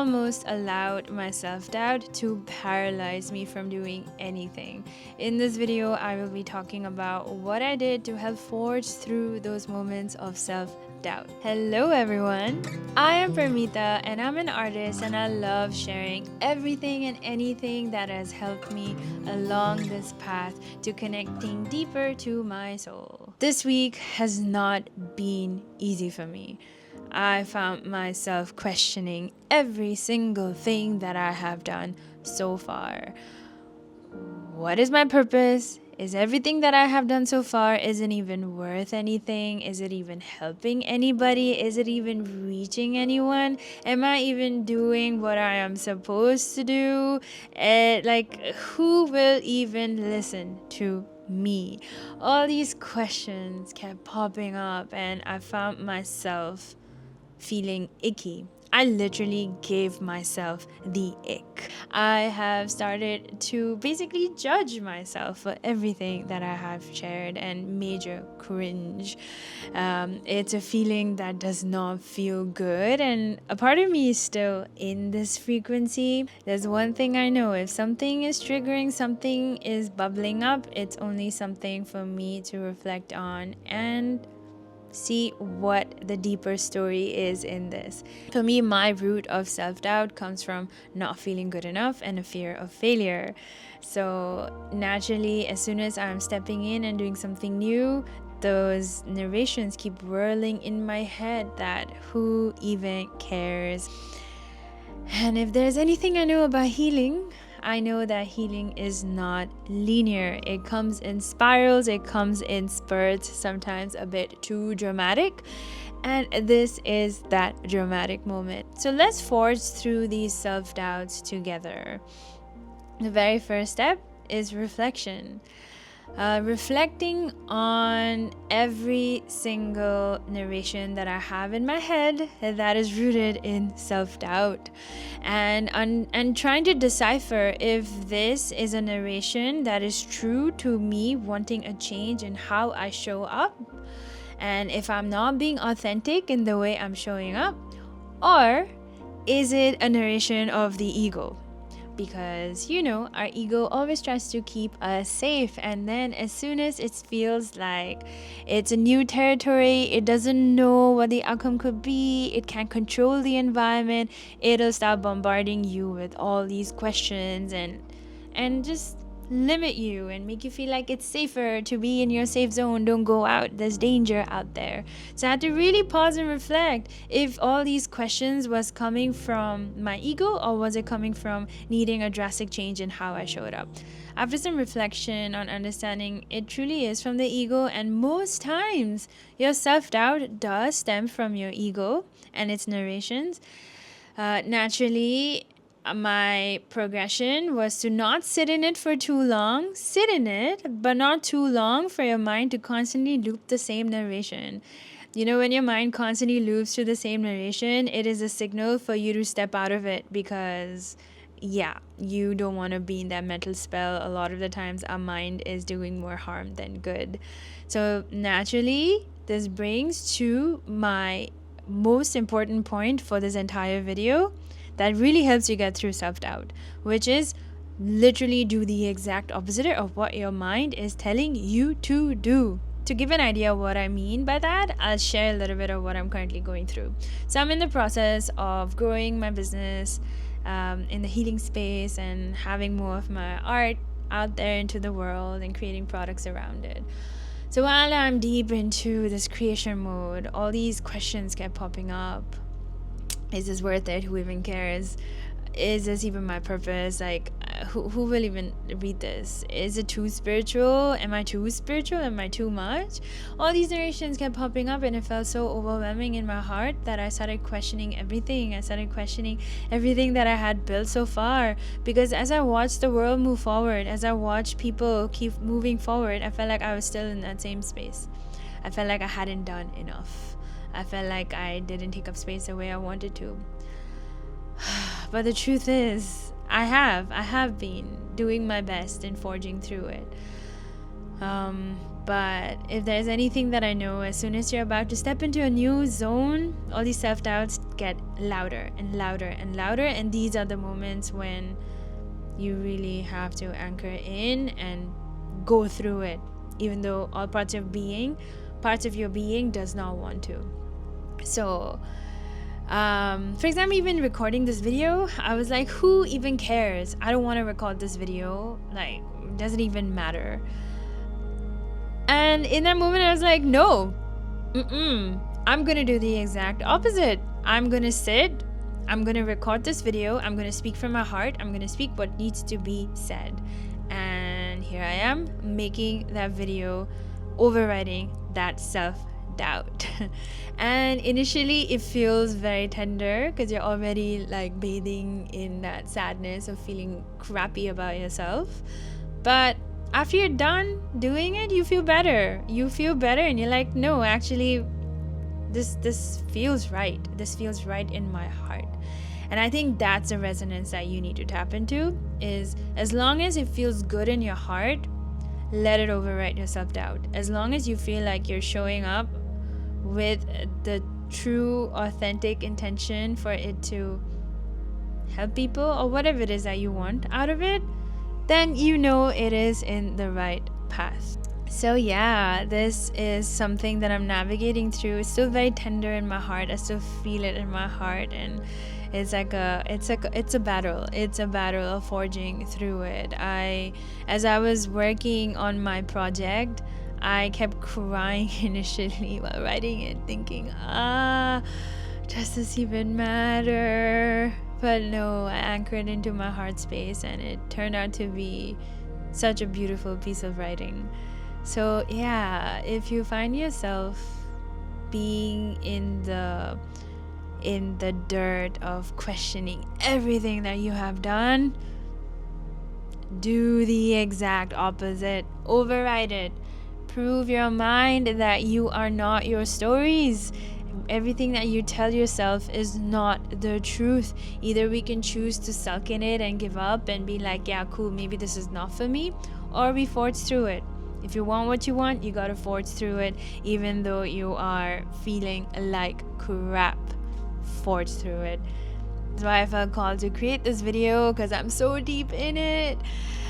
almost allowed my self-doubt to paralyze me from doing anything. In this video, I will be talking about what I did to help forge through those moments of self-doubt. Hello everyone, I am Parmita and I'm an artist, and I love sharing everything and anything that has helped me along this path to connecting deeper to my soul. This week has not been easy for me. I found myself questioning every single thing that I have done so far. What is my purpose? Is everything that I have done so far isn't even worth anything? Is it even helping anybody? Is it even reaching anyone? Am I even doing what I am supposed to do? Who will even listen to me? All these questions kept popping up, and I found myself feeling icky. I literally gave myself the ick. I have started to basically judge myself for everything that I have shared and major cringe. It's a feeling that does not feel good, and a part of me is still in this frequency. There's one thing I know: if something is triggering, something is bubbling up, it's only something for me to reflect on and see what the deeper story is in this. For me, my root of self-doubt comes from not feeling good enough and a fear of failure. So naturally, as soon as I'm stepping in and doing something new, those narrations keep whirling in my head that who even cares? And if there's anything I know about healing, I know that healing is not linear. It comes in spirals, it comes in spurts, sometimes a bit too dramatic. And this is that dramatic moment. So let's forge through these self-doubts together. The very first step is reflection. Reflecting on every single narration that I have in my head that is rooted in self-doubt, and trying to decipher if this is a narration that is true to me wanting a change in how I show up, and if I'm not being authentic in the way I'm showing up, or is it a narration of the ego? Because our ego always tries to keep us safe, and then as soon as it feels like it's a new territory, it doesn't know what the outcome could be, it can't control the environment, it'll start bombarding you with all these questions and just limit you and make you feel like it's safer to be in your safe zone. Don't go out, there's danger out there. So I had to really pause and reflect if all these questions was coming from my ego, or was it coming from needing a drastic change in how I showed up. After some reflection on understanding, it truly is from the ego, and most times your self-doubt does stem from your ego and its narrations. Naturally, my progression was to not sit in it for too long. Sit in it, but not too long for your mind to constantly loop the same narration. When your mind constantly loops to the same narration, it is a signal for you to step out of it, because you don't want to be in that mental spell. A lot of the times our mind is doing more harm than good. So naturally, this brings to my most important point for this entire video that really helps you get through self-doubt, which is literally do the exact opposite of what your mind is telling you to do. To give an idea of what I mean by that, I'll share a little bit of what I'm currently going through. So I'm in the process of growing my business in the healing space and having more of my art out there into the world and creating products around it. So while I'm deep into this creation mode, all these questions kept popping up. Is this worth it? Who even cares? Is this even my purpose? Who will even read this? Is it too spiritual? Am I too spiritual? Am I too much? All these narrations kept popping up, and it felt so overwhelming in my heart that I started questioning everything. I started questioning everything that I had built so far, because as I watched the world move forward, as I watched people keep moving forward, I felt like I was still in that same space. I felt like I hadn't done enough. I felt like I didn't take up space the way I wanted to. But the truth is, I have been doing my best in forging through it. But if there's anything that I know, as soon as you're about to step into a new zone, all these self-doubts get louder and louder and louder. And these are the moments when you really have to anchor in and go through it, even though all parts of your being does not want to. So for example, even recording this video, I was like, who even cares? I don't want to record this video, like, it doesn't even matter. And in that moment I was like, no, I'm gonna do the exact opposite. I'm gonna sit, I'm gonna record this video, I'm gonna speak from my heart, I'm gonna speak what needs to be said. And here I am making that video, overriding that self-doubt. And initially it feels very tender because you're already like bathing in that sadness of feeling crappy about yourself. But after you're done doing it, you feel better. And you're like, no, actually this feels right. This feels right in my heart. And I think that's a resonance that you need to tap into, is as long as it feels good in your heart, let it override your self-doubt. As long as you feel like you're showing up with the true, authentic intention for it to help people or whatever it is that you want out of it, then you know it is in the right path. So yeah, this is something that I'm navigating through. It's still very tender in my heart. I still feel it in my heart, and it's a battle. It's a battle of forging through it. As I was working on my project, I kept crying initially while writing it, thinking, does this even matter? But no, I anchored into my heart space, and it turned out to be such a beautiful piece of writing. So yeah, if you find yourself being in the dirt of questioning everything that you have done, do the exact opposite. Override it. Prove your mind that you are not your stories. Everything that you tell yourself is not the truth. Either we can choose to sulk in it and give up and be like, yeah, cool, maybe this is not for me, or we forge through it. If you want what you want, you gotta forge through it, even though you are feeling like crap. Forge through it. That's why I felt called to create this video, because I'm so deep in it.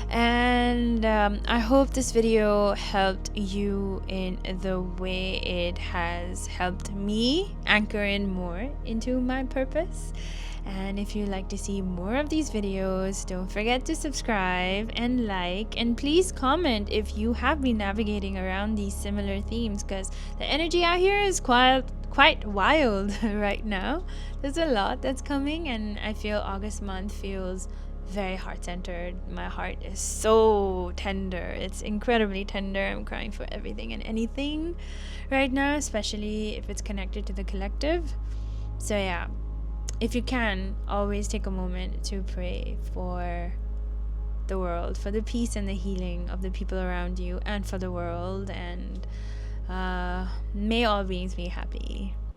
And I hope this video helped you in the way it has helped me anchor in more into my purpose. And if you'd like to see more of these videos, don't forget to subscribe and like, and please comment if you have been navigating around these similar themes, because the energy out here is quite wild right now. There's a lot that's coming, and I feel August month feels very heart-centered. My heart is so tender. It's incredibly tender. I'm crying for everything and anything right now, especially if it's connected to the collective. So yeah, if you can, always take a moment to pray for the world, for the peace and the healing of the people around you, and for the world. And may all beings be happy.